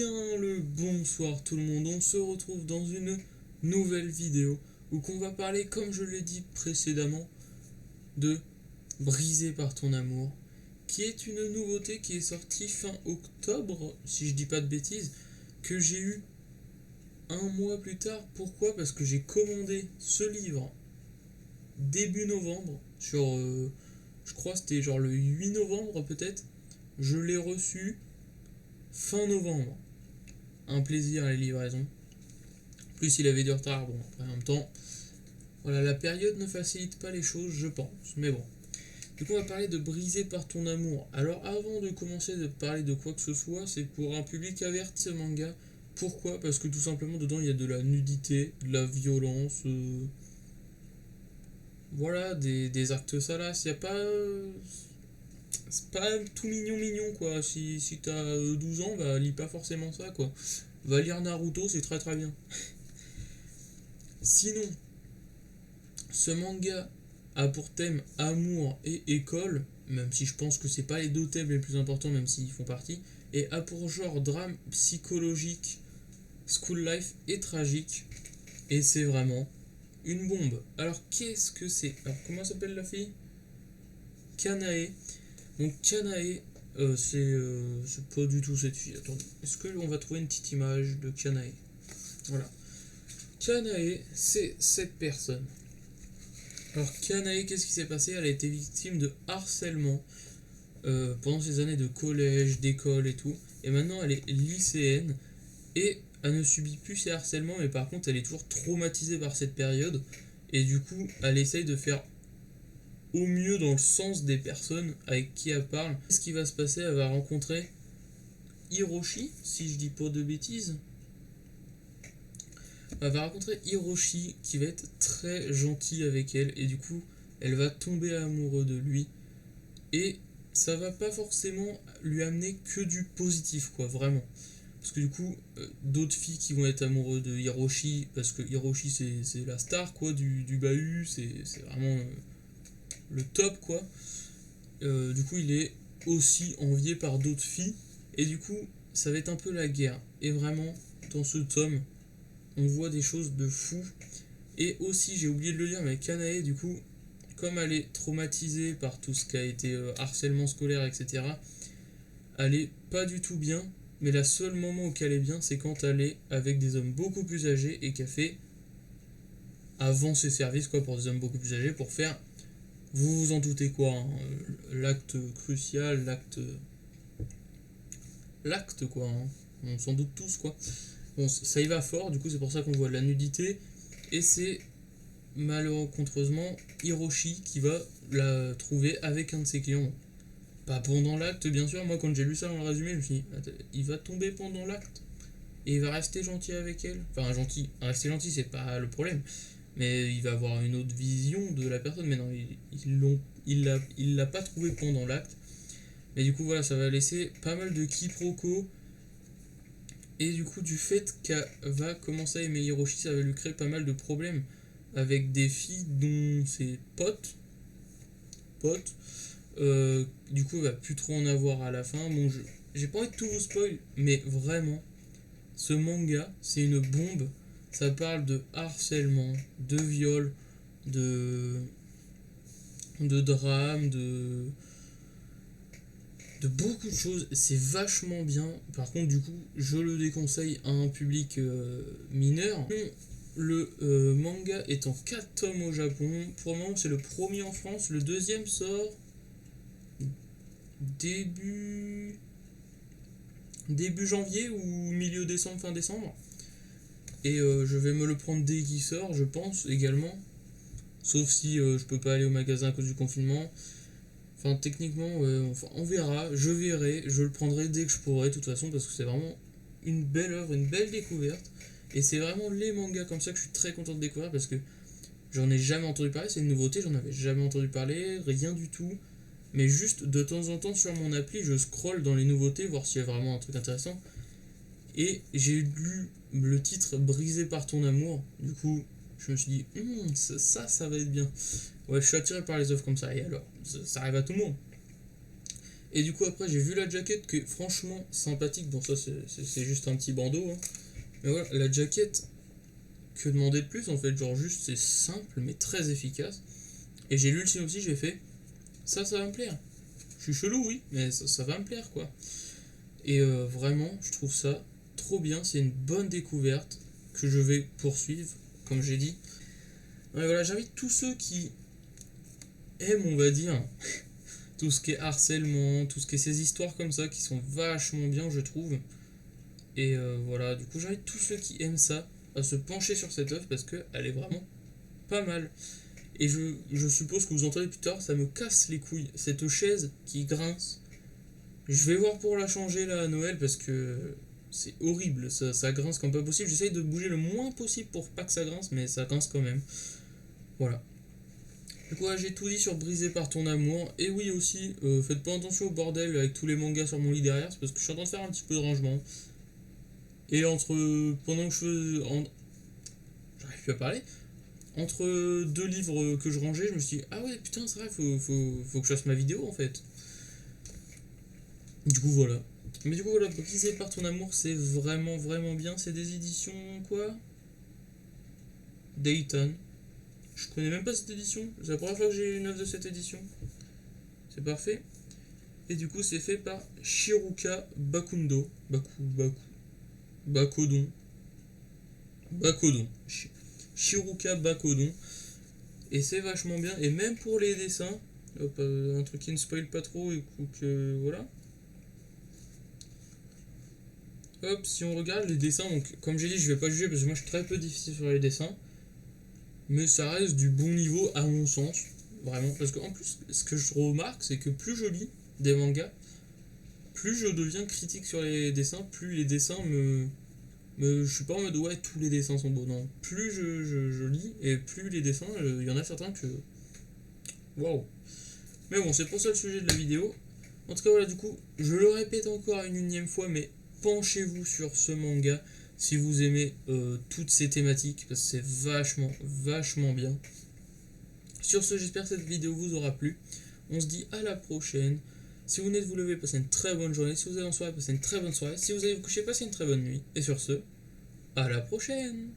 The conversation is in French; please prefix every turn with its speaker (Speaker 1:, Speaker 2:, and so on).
Speaker 1: bien le bonsoir tout le monde, on se retrouve dans une nouvelle vidéo où qu'on va parler, comme je l'ai dit précédemment, de Brisé par ton amour, qui est une nouveauté qui est sortie fin octobre, si je dis pas de bêtises, que j'ai eu un mois plus tard. Pourquoi? Parce que j'ai commandé ce livre début novembre, je crois que c'était genre le 8 novembre peut-être, je l'ai reçu fin novembre. Un plaisir les livraisons. Plus il avait du retard, bon après en même temps, voilà, la période ne facilite pas les choses, je pense, mais bon. Du coup on va parler de Brisé par ton amour. Alors avant de commencer de parler de quoi que ce soit, c'est pour un public averti ce manga. Pourquoi? Parce que tout simplement dedans il y a de la nudité, de la violence, voilà, des actes salaces, il y a pas... c'est pas tout mignon mignon quoi. Si t'as 12 ans, bah lis pas forcément ça quoi. Va lire Naruto, c'est très très bien. Sinon, ce manga a pour thème amour et école, même si je pense que c'est pas les deux thèmes les plus importants, même s'ils font partie, et a pour genre drame psychologique, school life et tragique, et c'est vraiment une bombe. Alors qu'est-ce que c'est? Alors comment s'appelle la fille? Kanae. Donc Kanae, c'est pas du tout cette fille. Attendez, est-ce qu'on va trouver une petite image de Kanae? Voilà. Kanae, c'est cette personne. Alors Kanae, qu'est-ce qui s'est passé? Elle a été victime de harcèlement pendant ses années de collège, d'école et tout. Et maintenant elle est lycéenne et elle ne subit plus ces harcèlements, mais par contre elle est toujours traumatisée par cette période. Et du coup elle essaye de faire au mieux dans le sens des personnes avec qui elle parle. Qu'est-ce qui va se passer? Elle va rencontrer Hiroshi, si je dis pas de bêtises. Elle va rencontrer Hiroshi qui va être très gentil avec elle et du coup elle va tomber amoureuse de lui et ça va pas forcément lui amener que du positif quoi, vraiment, parce que du coup d'autres filles qui vont être amoureuses de Hiroshi, parce que Hiroshi c'est la star quoi du bahut, c'est vraiment le top quoi. Du coup il est aussi envié par d'autres filles et du coup ça va être un peu la guerre. Et vraiment dans ce tome on voit des choses de fou. Et aussi, j'ai oublié de le dire, mais Kanae, du coup, comme elle est traumatisée par tout ce qui a été harcèlement scolaire, etc., elle est pas du tout bien. Mais le seul moment où elle est bien, c'est quand elle est avec des hommes beaucoup plus âgés et qu'elle fait avant ses services, quoi, pour des hommes beaucoup plus âgés, pour faire, vous vous en doutez quoi, hein, l'acte crucial, l'acte quoi, hein, on s'en doute tous quoi. Bon, ça y va fort, du coup c'est pour ça qu'on voit de la nudité, et c'est malheureusement Hiroshi qui va la trouver avec un de ses clients. Pas pendant l'acte, bien sûr. Moi, quand j'ai lu ça dans le résumé, je me suis dit, il va tomber pendant l'acte et il va rester gentil avec elle. Enfin, gentil, rester gentil, c'est pas le problème, mais il va avoir une autre vision de la personne. Mais non, il l'a pas trouvé pendant l'acte. Mais du coup, voilà, ça va laisser pas mal de quiproquos. Et du coup, du fait qu'elle va commencer à aimer Hiroshi, ça va lui créer pas mal de problèmes avec des filles dont ses potes. Du coup, il va plus trop en avoir à la fin. Bon, j'ai pas envie de tout vous spoil, mais vraiment, ce manga, c'est une bombe. Ça parle de harcèlement, de viol, de, de drame, de beaucoup de choses. C'est vachement bien. Par contre, du coup, je le déconseille à un public mineur. Le manga est en 4 tomes au Japon. Pour le moment, c'est le premier en France. Le deuxième sort début janvier ou milieu décembre, fin décembre. Et je vais me le prendre dès qu'il sort, je pense, également. Sauf si je peux pas aller au magasin à cause du confinement. Enfin, techniquement, on verra. Je verrai. Je le prendrai dès que je pourrai, de toute façon, parce que c'est vraiment une belle œuvre, une belle découverte. Et c'est vraiment les mangas comme ça que je suis très content de découvrir, parce que j'en ai jamais entendu parler. C'est une nouveauté, j'en avais jamais entendu parler, rien du tout. Mais juste de temps en temps sur mon appli, je scrolle dans les nouveautés, voir s'il y a vraiment un truc intéressant. Et j'ai lu le titre Brisé par ton amour. Du coup, je me suis dit, ça va être bien. Ouais, je suis attiré par les œuvres comme ça. Et alors, ça arrive à tout le monde. Et du coup, après, j'ai vu la jaquette qui est franchement sympathique. Bon, ça, c'est juste un petit bandeau, hein. Mais voilà, la jaquette, que demander de plus en fait? Genre, juste, c'est simple, mais très efficace. Et j'ai lu le synopsis, j'ai fait ça va me plaire. Je suis chelou, oui, mais ça va me plaire, quoi. Et vraiment, je trouve ça trop bien. C'est une bonne découverte que je vais poursuivre, comme j'ai dit. Et voilà, j'invite tous ceux qui aiment, on va dire, tout ce qui est harcèlement, tout ce qui est ces histoires comme ça, qui sont vachement bien, je trouve. Et voilà, du coup, j'invite tous ceux qui aiment ça à se pencher sur cette œuvre parce qu'elle est vraiment pas mal. Et je suppose que vous entendez plus tard, ça me casse les couilles. Cette chaise qui grince. Je vais voir pour la changer là à Noël parce que c'est horrible, ça grince comme pas possible. J'essaye de bouger le moins possible pour pas que ça grince, mais ça grince quand même. Voilà. Du coup, j'ai tout dit sur Brisé par ton amour. Et oui, aussi, faites pas attention au bordel avec tous les mangas sur mon lit derrière, c'est parce que je suis en train de faire un petit peu de rangement. Et pendant que j'arrive plus à parler. Entre deux livres que je rangeais, je me suis dit, ah ouais, putain, c'est vrai, faut que je fasse ma vidéo en fait. Du coup, voilà. Mais du coup, voilà, Brisé par ton amour, c'est vraiment, vraiment bien. C'est des éditions, quoi? Dayton. Je connais même pas cette édition. C'est la première fois que j'ai une œuvre de cette édition. C'est parfait. Et du coup, c'est fait par Shiruka Bakundo. Bakodon. Bakodon. Shiruka Bakodon. Et c'est vachement bien. Et même pour les dessins, hop, un truc qui ne spoil pas trop et que voilà. Hop, si on regarde les dessins, donc comme j'ai dit, je vais pas juger parce que moi je suis très peu difficile sur les dessins. Mais ça reste du bon niveau à mon sens. Vraiment. Parce qu'en plus, ce que je remarque, c'est que plus je lis des mangas, plus je deviens critique sur les dessins, plus les dessins je suis pas en mode ouais, tous les dessins sont beaux. Non. Plus je lis et plus les dessins, il y en a certains que. Waouh! Mais bon, c'est pour ça le sujet de la vidéo. En tout cas, voilà, du coup, je le répète encore une unième fois, mais penchez-vous sur ce manga si vous aimez toutes ces thématiques, parce que c'est vachement, vachement bien. Sur ce, j'espère que cette vidéo vous aura plu. On se dit à la prochaine. Si vous venez de vous lever, passez une très bonne journée. Si vous allez en soirée, passez une très bonne soirée. Si vous allez vous coucher, passez une très bonne nuit. Et sur ce, à la prochaine!